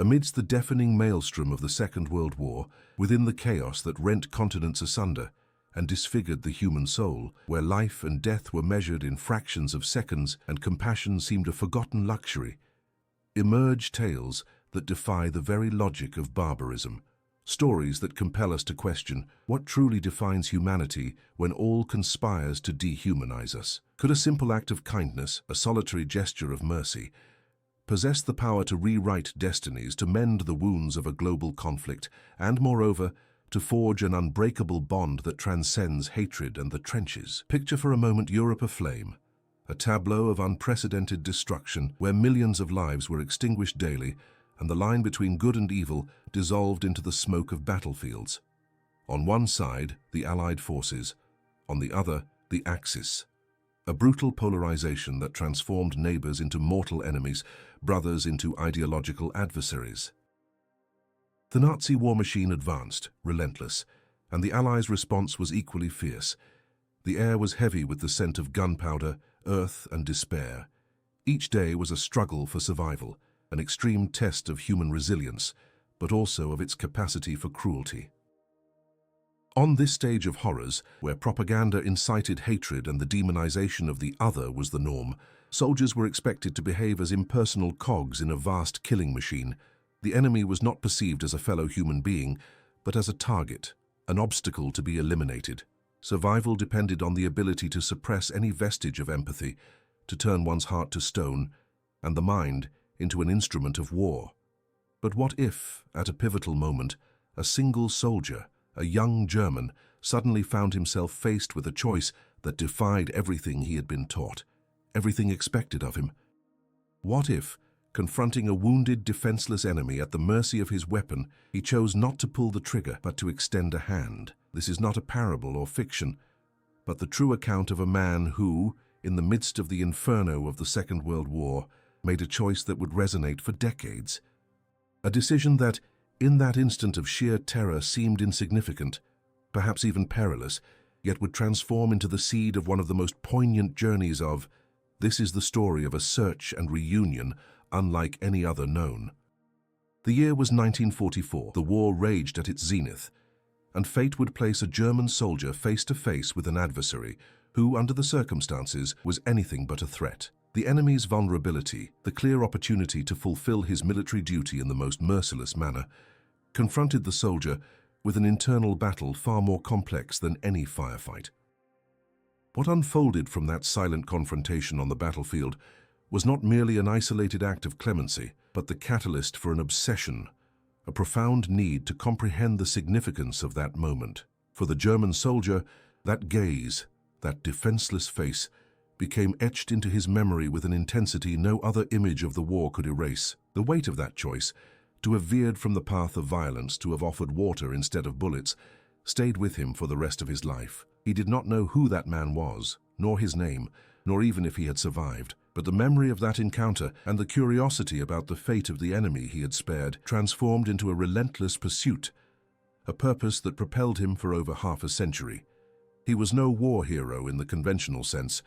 Amidst the deafening maelstrom of the Second World War, within the chaos that rent continents asunder and disfigured the human soul, where life and death were measured in fractions of seconds and compassion seemed a forgotten luxury, emerge tales that defy the very logic of barbarism. Stories that compel us to question what truly defines humanity when all conspires to dehumanize us. Could a simple act of kindness, a solitary gesture of mercy, possess the power to rewrite destinies, to mend the wounds of a global conflict, and, moreover, to forge an unbreakable bond that transcends hatred and the trenches? Picture for a moment Europe aflame, a tableau of unprecedented destruction where millions of lives were extinguished daily and the line between good and evil dissolved into the smoke of battlefields. On one side, the Allied forces, on the other, the Axis. A brutal polarization that transformed neighbors into mortal enemies, brothers into ideological adversaries. The Nazi war machine advanced, relentless, and the Allies' response was equally fierce. The air was heavy with the scent of gunpowder, earth, and despair. Each day was a struggle for survival, an extreme test of human resilience, but also of its capacity for cruelty. On this stage of horrors, where propaganda incited hatred and the demonization of the other was the norm, soldiers were expected to behave as impersonal cogs in a vast killing machine. The enemy was not perceived as a fellow human being, but as a target, an obstacle to be eliminated. Survival depended on the ability to suppress any vestige of empathy, to turn one's heart to stone, and the mind into an instrument of war. But what if, at a pivotal moment, a single soldier, a young German, suddenly found himself faced with a choice that defied everything he had been taught, everything expected of him? What if, confronting a wounded, defenseless enemy at the mercy of his weapon, he chose not to pull the trigger, but to extend a hand? This is not a parable or fiction, but the true account of a man who, in the midst of the inferno of the Second World War, made a choice that would resonate for decades. A decision that, in that instant of sheer terror, seemed insignificant, perhaps even perilous, yet would transform into the seed of one of the most poignant journeys of. This is the story of a search and reunion unlike any other known. The year was 1944. The war raged at its zenith, and fate would place a German soldier face to face with an adversary who, under the circumstances, was anything but a threat. The enemy's vulnerability, the clear opportunity to fulfill his military duty in the most merciless manner, confronted the soldier with an internal battle far more complex than any firefight. What unfolded from that silent confrontation on the battlefield was not merely an isolated act of clemency, but the catalyst for an obsession, a profound need to comprehend the significance of that moment. For the German soldier, that gaze, that defenseless face, became etched into his memory with an intensity no other image of the war could erase. The weight of that choice, to have veered from the path of violence, to have offered water instead of bullets, stayed with him for the rest of his life. He did not know who that man was, nor his name, nor even if he had survived, but the memory of that encounter and the curiosity about the fate of the enemy he had spared transformed into a relentless pursuit, a purpose that propelled him for over half a century. He was no war hero in the conventional sense,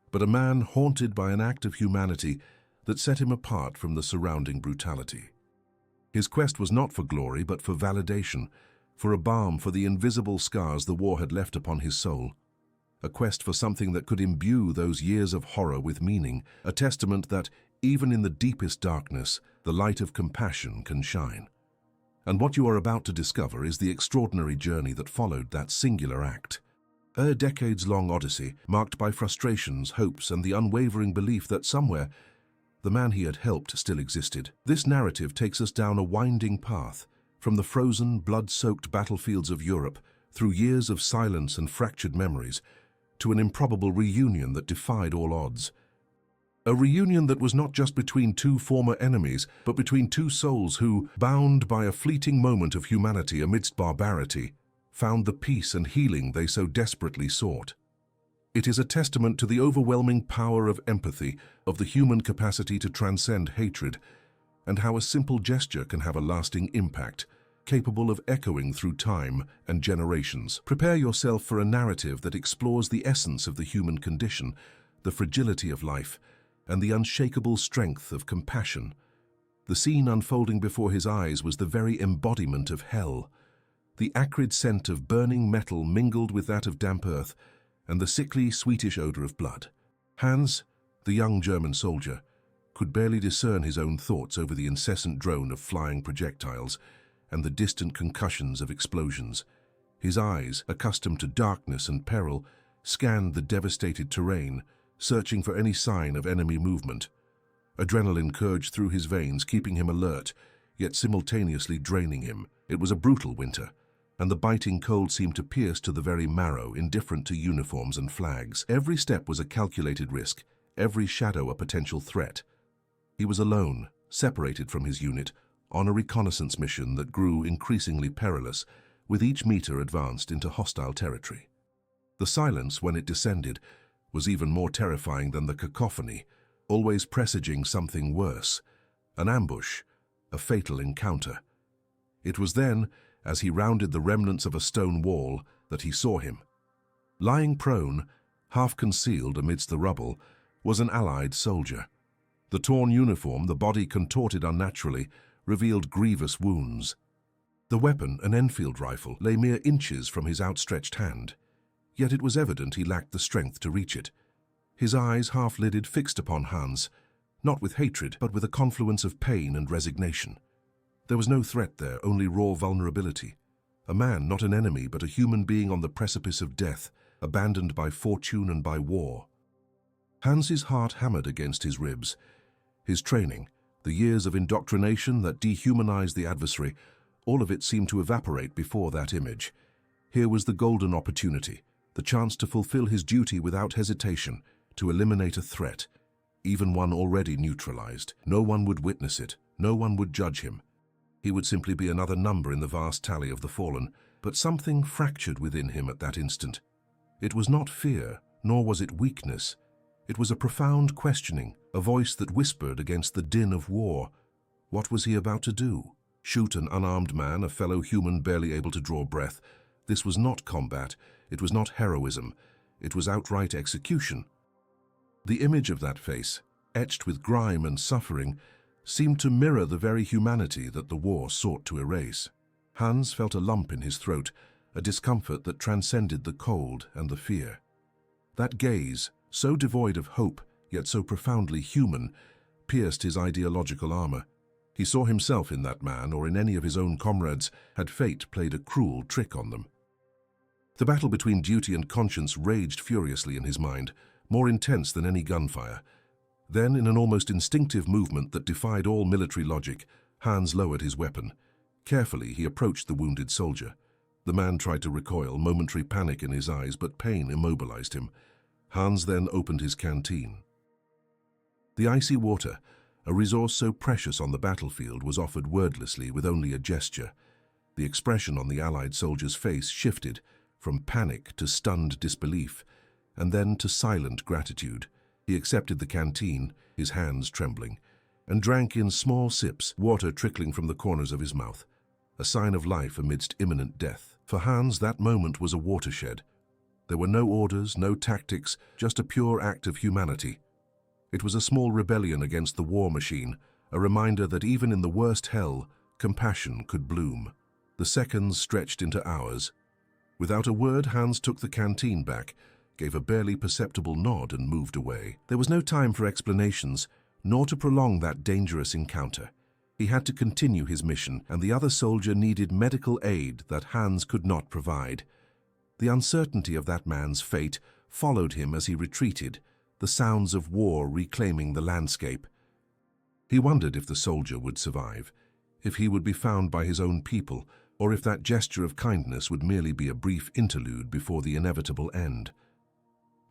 but a man haunted by an act of humanity that set him apart from the surrounding brutality. His quest was not for glory, but for validation, for a balm for the invisible scars the war had left upon his soul. A quest for something that could imbue those years of horror with meaning, a testament that, even in the deepest darkness, the light of compassion can shine. And what you are about to discover is the extraordinary journey that followed that singular act. A decades-long odyssey, marked by frustrations, hopes, and the unwavering belief that somewhere, the man he had helped still existed. This narrative takes us down a winding path, from the frozen, blood-soaked battlefields of Europe, through years of silence and fractured memories, to an improbable reunion that defied all odds. A reunion that was not just between two former enemies, but between two souls who, bound by a fleeting moment of humanity amidst barbarity, found the peace and healing they so desperately sought. It is a testament to the overwhelming power of empathy, of the human capacity to transcend hatred, and how a simple gesture can have a lasting impact, capable of echoing through time and generations. Prepare yourself for a narrative that explores the essence of the human condition, the fragility of life, and the unshakable strength of compassion. The scene unfolding before his eyes was the very embodiment of hell. The acrid scent of burning metal mingled with that of damp earth, and the sickly, sweetish odor of blood. Hans, the young German soldier, could barely discern his own thoughts over the incessant drone of flying projectiles and the distant concussions of explosions. His eyes, accustomed to darkness and peril, scanned the devastated terrain, searching for any sign of enemy movement. Adrenaline surged through his veins, keeping him alert, yet simultaneously draining him. It was a brutal winter, and the biting cold seemed to pierce to the very marrow, indifferent to uniforms and flags. Every step was a calculated risk, every shadow a potential threat. He was alone, separated from his unit, on a reconnaissance mission that grew increasingly perilous, with each meter advanced into hostile territory. The silence, when it descended, was even more terrifying than the cacophony, always presaging something worse, an ambush, a fatal encounter. It was then, as he rounded the remnants of a stone wall, that he saw him. Lying prone, half concealed amidst the rubble, was an Allied soldier. The torn uniform, the body contorted unnaturally, revealed grievous wounds. The weapon, an Enfield rifle, lay mere inches from his outstretched hand, yet it was evident he lacked the strength to reach it. His eyes, half-lidded, fixed upon Hans, not with hatred, but with a confluence of pain and resignation. There was no threat there, only raw vulnerability. A man, not an enemy, but a human being on the precipice of death, abandoned by fortune and by war. Hans's heart hammered against his ribs. His training, the years of indoctrination that dehumanized the adversary, all of it seemed to evaporate before that image. Here was the golden opportunity, the chance to fulfill his duty without hesitation, to eliminate a threat, even one already neutralized. No one would witness it, no one would judge him. He would simply be another number in the vast tally of the fallen, but something fractured within him at that instant. It was not fear, nor was it weakness. It was a profound questioning, a voice that whispered against the din of war. What was he about to do? Shoot an unarmed man, a fellow human barely able to draw breath? This was not combat, it was not heroism, it was outright execution. The image of that face, etched with grime and suffering, seemed to mirror the very humanity that the war sought to erase. Hans felt a lump in his throat, a discomfort that transcended the cold and the fear. That gaze, so devoid of hope, yet so profoundly human, pierced his ideological armor. He saw himself in that man, or in any of his own comrades, had fate played a cruel trick on them. The battle between duty and conscience raged furiously in his mind, more intense than any gunfire. Then, in an almost instinctive movement that defied all military logic, Hans lowered his weapon. Carefully, he approached the wounded soldier. The man tried to recoil, momentary panic in his eyes, but pain immobilized him. Hans then opened his canteen. The icy water, a resource so precious on the battlefield, was offered wordlessly with only a gesture. The expression on the Allied soldier's face shifted from panic to stunned disbelief, and then to silent gratitude. He accepted the canteen, his hands trembling, and drank in small sips, water trickling from the corners of his mouth, a sign of life amidst imminent death. For Hans, that moment was a watershed. There were no orders, no tactics, just a pure act of humanity. It was a small rebellion against the war machine, a reminder that even in the worst hell, compassion could bloom. The seconds stretched into hours. Without a word, Hans took the canteen back, gave a barely perceptible nod, and moved away. There was no time for explanations, nor to prolong that dangerous encounter. He had to continue his mission, and the other soldier needed medical aid that Hans could not provide. The uncertainty of that man's fate followed him as he retreated, the sounds of war reclaiming the landscape. He wondered if the soldier would survive, if he would be found by his own people, or if that gesture of kindness would merely be a brief interlude before the inevitable end.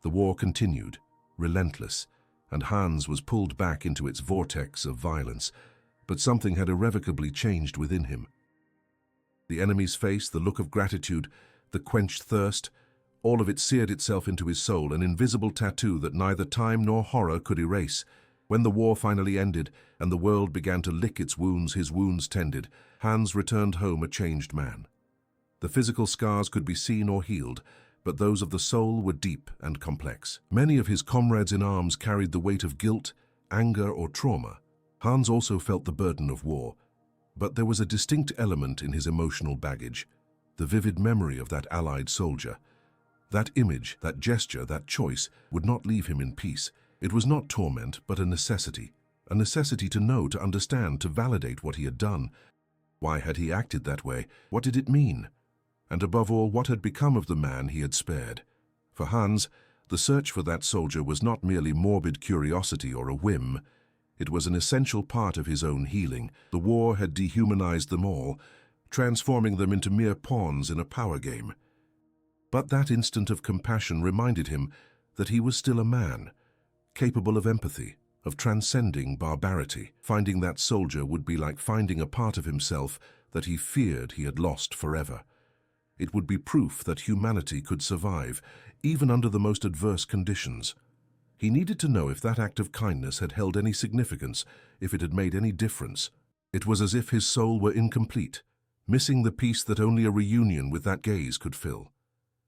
The war continued, relentless, and Hans was pulled back into its vortex of violence, but something had irrevocably changed within him. The enemy's face, the look of gratitude, the quenched thirst, all of it seared itself into his soul, an invisible tattoo that neither time nor horror could erase. When the war finally ended and the world began to lick its wounds, his wounds tended, Hans returned home a changed man. The physical scars could be seen or healed, but those of the soul were deep and complex. Many of his comrades in arms carried the weight of guilt, anger, or trauma. Hans also felt the burden of war, but there was a distinct element in his emotional baggage, the vivid memory of that Allied soldier. That image, that gesture, that choice would not leave him in peace. It was not torment, but a necessity to know, to understand, to validate what he had done. Why had he acted that way? What did it mean? And above all, what had become of the man he had spared? For Hans, the search for that soldier was not merely morbid curiosity or a whim. It was an essential part of his own healing. The war had dehumanized them all, transforming them into mere pawns in a power game. But that instant of compassion reminded him that he was still a man, capable of empathy, of transcending barbarity. Finding that soldier would be like finding a part of himself that he feared he had lost forever. It would be proof that humanity could survive, even under the most adverse conditions. He needed to know if that act of kindness had held any significance, if it had made any difference. It was as if his soul were incomplete, missing the peace that only a reunion with that gaze could fill.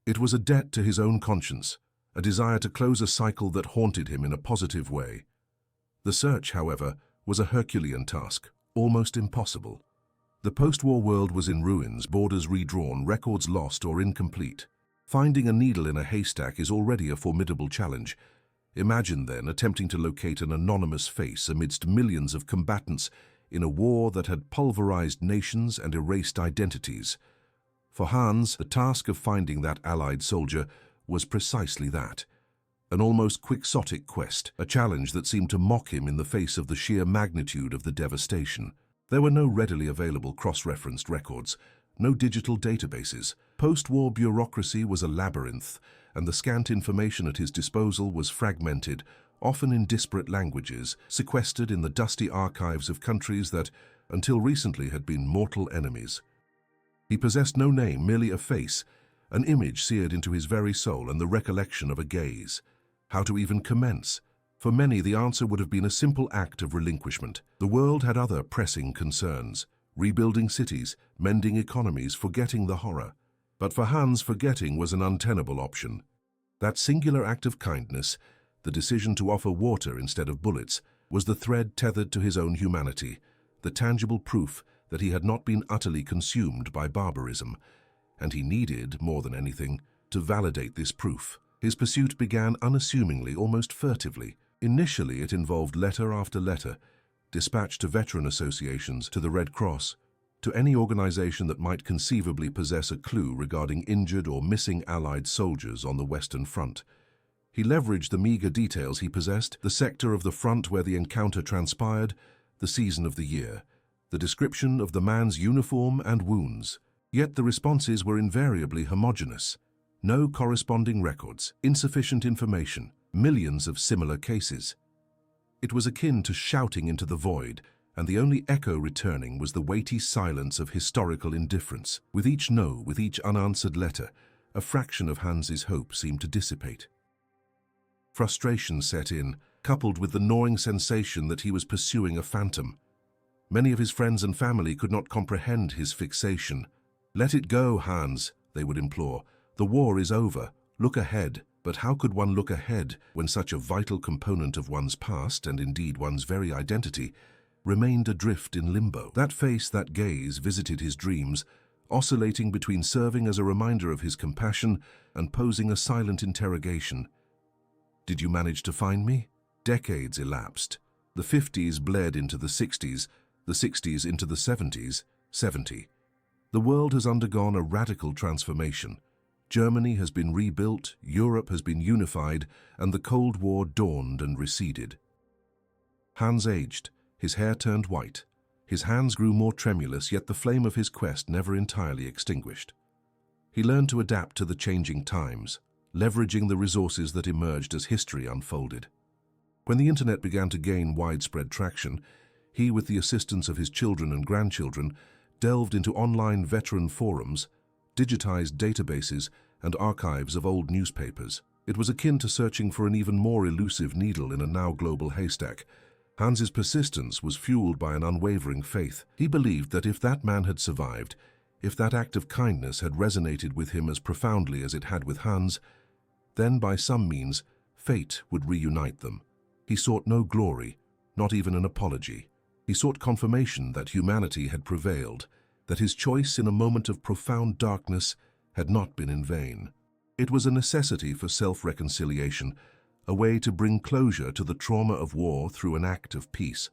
It was a debt to his own conscience, a desire to close a cycle that haunted him in a positive way. The search, however, was a Herculean task, almost impossible. The post-war world was in ruins, borders redrawn, records lost or incomplete. Finding a needle in a haystack is already a formidable challenge. Imagine then attempting to locate an anonymous face amidst millions of combatants in a war that had pulverized nations and erased identities. For Hans, the task of finding that Allied soldier was precisely that. An almost quixotic quest, a challenge that seemed to mock him in the face of the sheer magnitude of the devastation. There were no readily available cross-referenced records, no digital databases. Post-war bureaucracy was a labyrinth, and the scant information at his disposal was fragmented, often in disparate languages, sequestered in the dusty archives of countries that, until recently, had been mortal enemies. He possessed no name, merely a face, an image seared into his very soul and the recollection of a gaze. How to even commence? For many, the answer would have been a simple act of relinquishment. The world had other pressing concerns, rebuilding cities, mending economies, forgetting the horror. But for Hans, forgetting was an untenable option. That singular act of kindness, the decision to offer water instead of bullets, was the thread tethered to his own humanity, the tangible proof that he had not been utterly consumed by barbarism, and he needed, more than anything, to validate this proof. His pursuit began unassumingly, almost furtively. Initially, it involved letter after letter, dispatched to veteran associations, to the Red Cross, to any organization that might conceivably possess a clue regarding injured or missing Allied soldiers on the Western Front. He leveraged the meager details he possessed, the sector of the front where the encounter transpired, the season of the year, the description of the man's uniform and wounds. Yet the responses were invariably homogeneous. No corresponding records, insufficient information, millions of similar cases. It was akin to shouting into the void, and the only echo returning was the weighty silence of historical indifference. With each no, with each unanswered letter, a fraction of Hans's hope seemed to dissipate. Frustration set in, coupled with the gnawing sensation that he was pursuing a phantom. Many of his friends and family could not comprehend his fixation. "Let it go, Hans," they would implore. "The war is over. Look ahead." But how could one look ahead when such a vital component of one's past, and indeed one's very identity, remained adrift in limbo? That face, that gaze, visited his dreams, oscillating between serving as a reminder of his compassion and posing a silent interrogation. Did you manage to find me? Decades elapsed. The 50s bled into the 60s, the 60s into the 70s, 70. The world has undergone a radical transformation. Germany has been rebuilt, Europe has been unified, and the Cold War dawned and receded. Hans aged, his hair turned white, his hands grew more tremulous, yet the flame of his quest never entirely extinguished. He learned to adapt to the changing times, leveraging the resources that emerged as history unfolded. When the internet began to gain widespread traction, he, with the assistance of his children and grandchildren, delved into online veteran forums, digitized databases, and archives of old newspapers. It was akin to searching for an even more elusive needle in a now global haystack. Hans's persistence was fueled by an unwavering faith. He believed that if that man had survived, if that act of kindness had resonated with him as profoundly as it had with Hans, then by some means, fate would reunite them. He sought no glory, not even an apology. He sought confirmation that humanity had prevailed, that his choice in a moment of profound darkness had not been in vain. It was a necessity for self-reconciliation, a way to bring closure to the trauma of war through an act of peace.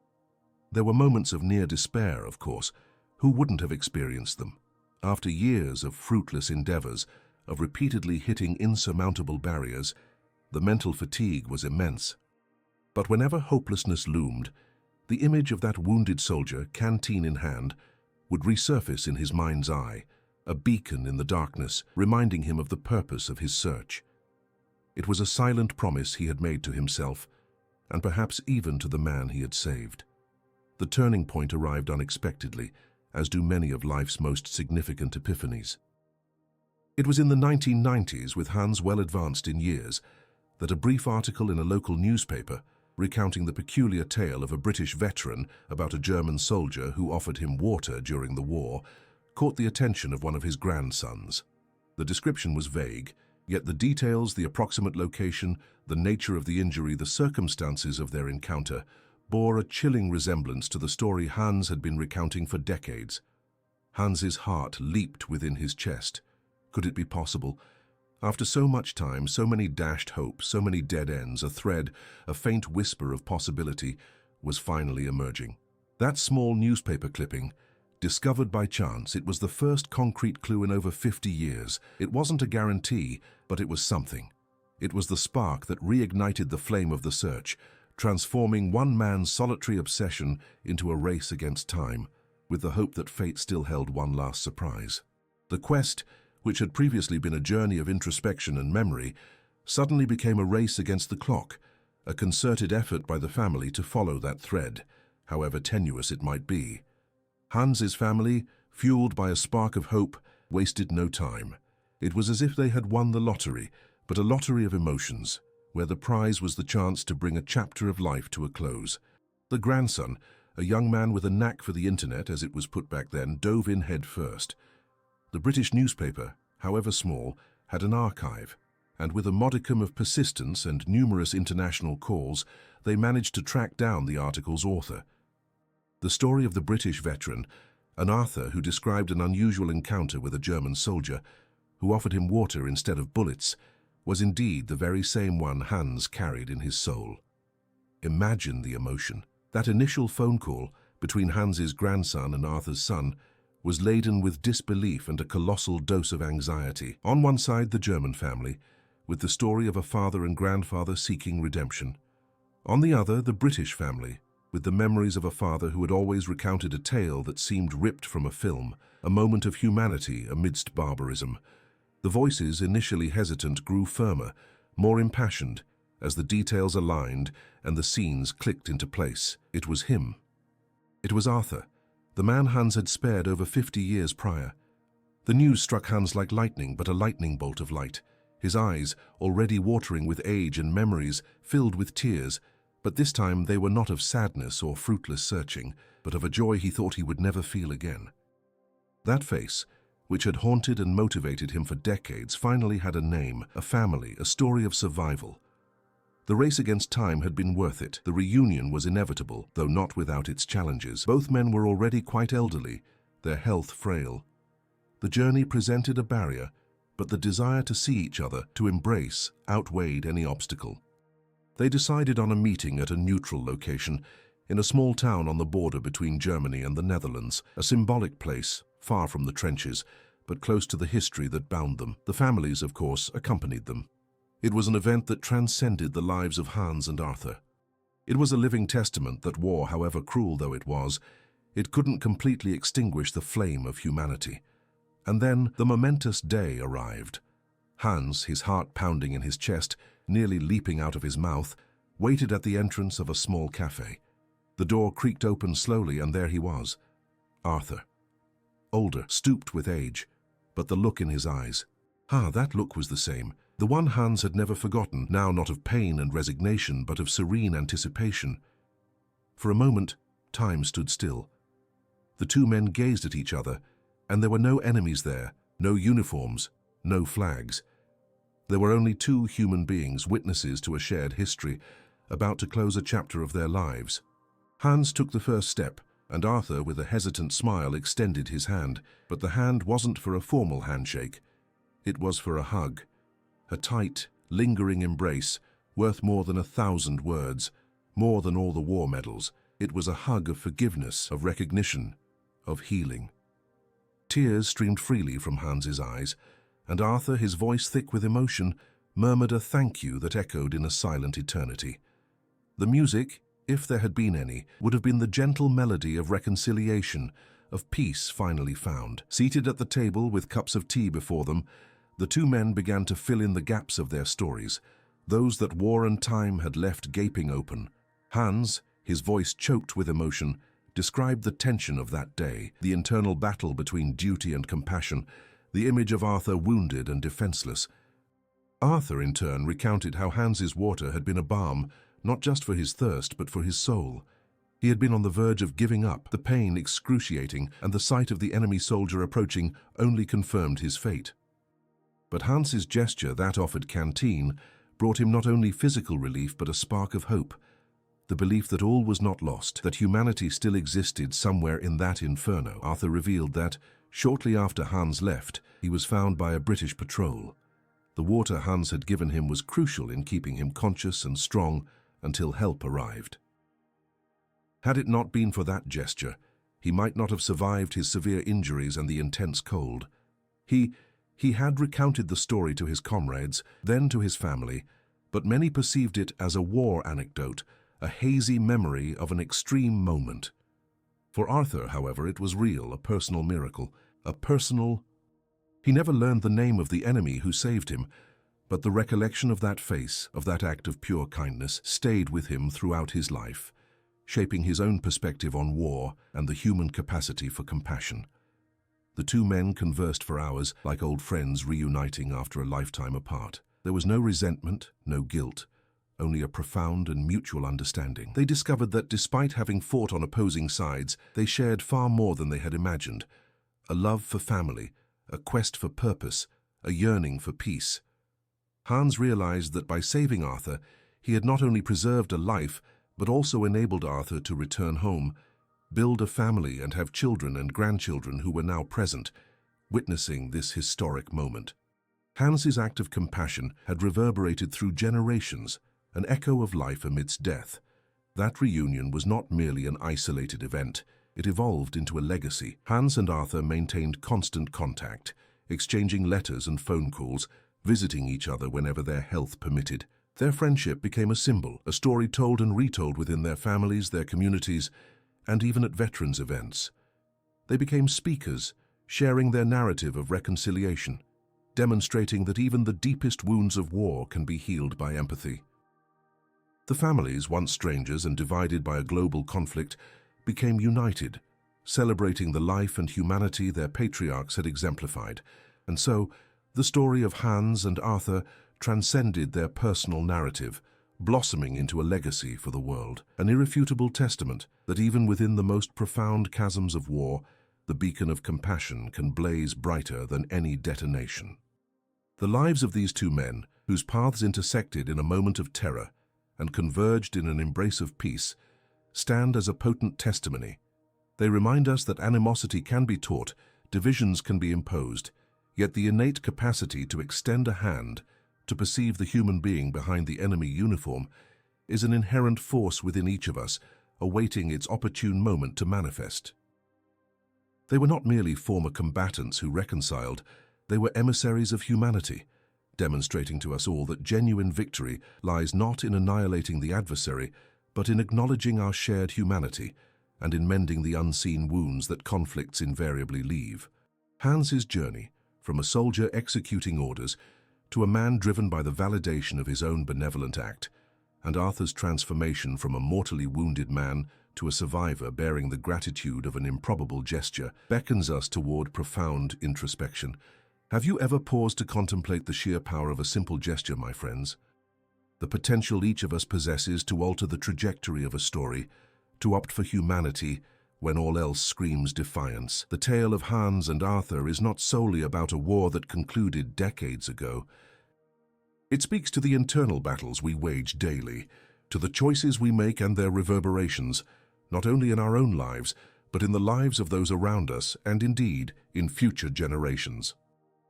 There were moments of near despair, of course. Who wouldn't have experienced them? After years of fruitless endeavors, of repeatedly hitting insurmountable barriers, the mental fatigue was immense. But whenever hopelessness loomed, the image of that wounded soldier, canteen in hand, would resurface in his mind's eye, a beacon in the darkness, reminding him of the purpose of his search. It was a silent promise he had made to himself, and perhaps even to the man he had saved. The turning point arrived unexpectedly, as do many of life's most significant epiphanies. It was in the 1990s, with Hans well advanced in years, that a brief article in a local newspaper, recounting the peculiar tale of a British veteran about a German soldier who offered him water during the war, caught the attention of one of his grandsons. The description was vague, yet the details, the approximate location, the nature of the injury, the circumstances of their encounter, bore a chilling resemblance to the story Hans had been recounting for decades. Hans's heart leaped within his chest. Could it be possible? After so much time, so many dashed hopes, so many dead ends, a thread, a faint whisper of possibility was finally emerging. That small newspaper clipping, discovered by chance, it was the first concrete clue in over 50 years. It wasn't a guarantee, but it was something. It was the spark that reignited the flame of the search, transforming one man's solitary obsession into a race against time, with the hope that fate still held one last surprise. The quest, which had previously been a journey of introspection and memory, suddenly became a race against the clock, a concerted effort by the family to follow that thread, however tenuous it might be. Hans's family, fueled by a spark of hope, wasted no time. It was as if they had won the lottery, but a lottery of emotions, where the prize was the chance to bring a chapter of life to a close. The grandson, a young man with a knack for the internet, as it was put back then, dove in head first. The British newspaper, however small, had an archive, and with a modicum of persistence and numerous international calls, they managed to track down the article's author. The story of the British veteran, an Arthur who described an unusual encounter with a German soldier, who offered him water instead of bullets, was indeed the very same one Hans carried in his soul. Imagine the emotion. That initial phone call between Hans's grandson and Arthur's son was laden with disbelief and a colossal dose of anxiety. On one side, the German family, with the story of a father and grandfather seeking redemption. On the other, the British family, with the memories of a father who had always recounted a tale that seemed ripped from a film, a moment of humanity amidst barbarism. The voices, initially hesitant, grew firmer, more impassioned, as the details aligned and the scenes clicked into place. It was him. It was Arthur, the man Hans had spared over 50 years prior. The news struck Hans like lightning, but a lightning bolt of light. His eyes, already watering with age and memories, filled with tears, but this time they were not of sadness or fruitless searching, but of a joy he thought he would never feel again. That face, which had haunted and motivated him for decades, finally had a name, a family, a story of survival. The race against time had been worth it. The reunion was inevitable, though not without its challenges. Both men were already quite elderly, their health frail. The journey presented a barrier, but the desire to see each other, to embrace, outweighed any obstacle. They decided on a meeting at a neutral location, in a small town on the border between Germany and the Netherlands, a symbolic place, far from the trenches, but close to the history that bound them. The families, of course, accompanied them. It was an event that transcended the lives of Hans and Arthur. It was a living testament that war, however cruel though it was, it couldn't completely extinguish the flame of humanity. And then the momentous day arrived. Hans, his heart pounding in his chest, nearly leaping out of his mouth, waited at the entrance of a small cafe. The door creaked open slowly, and there he was, Arthur. Older, stooped with age, but the look in his eyes. That look was the same. The one Hans had never forgotten, now not of pain and resignation, but of serene anticipation. For a moment, time stood still. The two men gazed at each other, and there were no enemies there, no uniforms, no flags. There were only two human beings, witnesses to a shared history, about to close a chapter of their lives. Hans took the first step, and Arthur, with a hesitant smile, extended his hand. But the hand wasn't for a formal handshake. It was for a hug, a tight, lingering embrace worth more than 1,000 words, more than all the war medals. It was a hug of forgiveness, of recognition, of healing. Tears streamed freely from Hans's eyes, and Arthur, his voice thick with emotion, murmured a thank you that echoed in a silent eternity. The music, if there had been any, would have been the gentle melody of reconciliation, of peace finally found. Seated at the table with cups of tea before them, the two men began to fill in the gaps of their stories, those that war and time had left gaping open. Hans, his voice choked with emotion, described the tension of that day, the internal battle between duty and compassion, the image of Arthur wounded and defenseless. Arthur, in turn, recounted how Hans's water had been a balm, not just for his thirst, but for his soul. He had been on the verge of giving up, the pain excruciating, and the sight of the enemy soldier approaching only confirmed his fate. But Hans's gesture, that offered canteen, brought him not only physical relief but a spark of hope, the belief that all was not lost, that humanity still existed somewhere in that inferno. Arthur revealed that, shortly after Hans left, he was found by a British patrol. The water Hans had given him was crucial in keeping him conscious and strong until help arrived. Had it not been for that gesture, he might not have survived his severe injuries and the intense cold. He had recounted the story to his comrades, then to his family, but many perceived it as a war anecdote, a hazy memory of an extreme moment. For Arthur, however, it was real, a personal miracle, a personal... He never learned the name of the enemy who saved him, but the recollection of that face, of that act of pure kindness, stayed with him throughout his life, shaping his own perspective on war and the human capacity for compassion. The two men conversed for hours, like old friends reuniting after a lifetime apart. There was no resentment, no guilt, only a profound and mutual understanding. They discovered that despite having fought on opposing sides, they shared far more than they had imagined. A love for family, a quest for purpose, a yearning for peace. Hans realized that by saving Arthur, he had not only preserved a life, but also enabled Arthur to return home, build a family and have children and grandchildren who were now present, witnessing this historic moment. Hans's act of compassion had reverberated through generations, an echo of life amidst death. That reunion was not merely an isolated event. It evolved into a legacy. Hans and Arthur maintained constant contact, exchanging letters and phone calls, visiting each other whenever their health permitted. Their friendship became a symbol, a story told and retold within their families, their communities, and even at veterans' events. They became speakers, sharing their narrative of reconciliation, demonstrating that even the deepest wounds of war can be healed by empathy. The families, once strangers and divided by a global conflict, became united, celebrating the life and humanity their patriarchs had exemplified. And so, the story of Hans and Arthur transcended their personal narrative, blossoming into a legacy for the world, an irrefutable testament that even within the most profound chasms of war, the beacon of compassion can blaze brighter than any detonation. The lives of these two men, whose paths intersected in a moment of terror and converged in an embrace of peace, stand as a potent testimony. They remind us that animosity can be taught, divisions can be imposed, yet the innate capacity to extend a hand, to perceive the human being behind the enemy uniform, is an inherent force within each of us, awaiting its opportune moment to manifest. They were not merely former combatants who reconciled, they were emissaries of humanity, demonstrating to us all that genuine victory lies not in annihilating the adversary, but in acknowledging our shared humanity and in mending the unseen wounds that conflicts invariably leave. Hans's journey, from a soldier executing orders to a man driven by the validation of his own benevolent act, and Arthur's transformation from a mortally wounded man to a survivor bearing the gratitude of an improbable gesture, beckons us toward profound introspection. Have you ever paused to contemplate the sheer power of a simple gesture, my friends? The potential each of us possesses to alter the trajectory of a story, to opt for humanity when all else screams defiance. The tale of Hans and Arthur is not solely about a war that concluded decades ago. It speaks to the internal battles we wage daily, to the choices we make and their reverberations, not only in our own lives, but in the lives of those around us and indeed in future generations.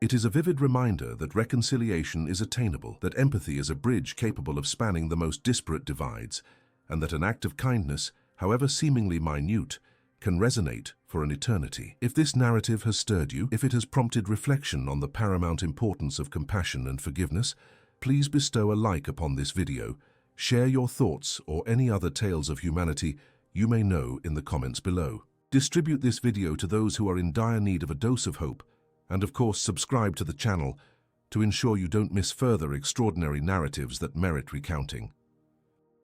It is a vivid reminder that reconciliation is attainable, that empathy is a bridge capable of spanning the most disparate divides, and that an act of kindness, however seemingly minute, can resonate for an eternity. If this narrative has stirred you, if it has prompted reflection on the paramount importance of compassion and forgiveness, please bestow a like upon this video, share your thoughts or any other tales of humanity you may know in the comments below. Distribute this video to those who are in dire need of a dose of hope, and of course subscribe to the channel to ensure you don't miss further extraordinary narratives that merit recounting.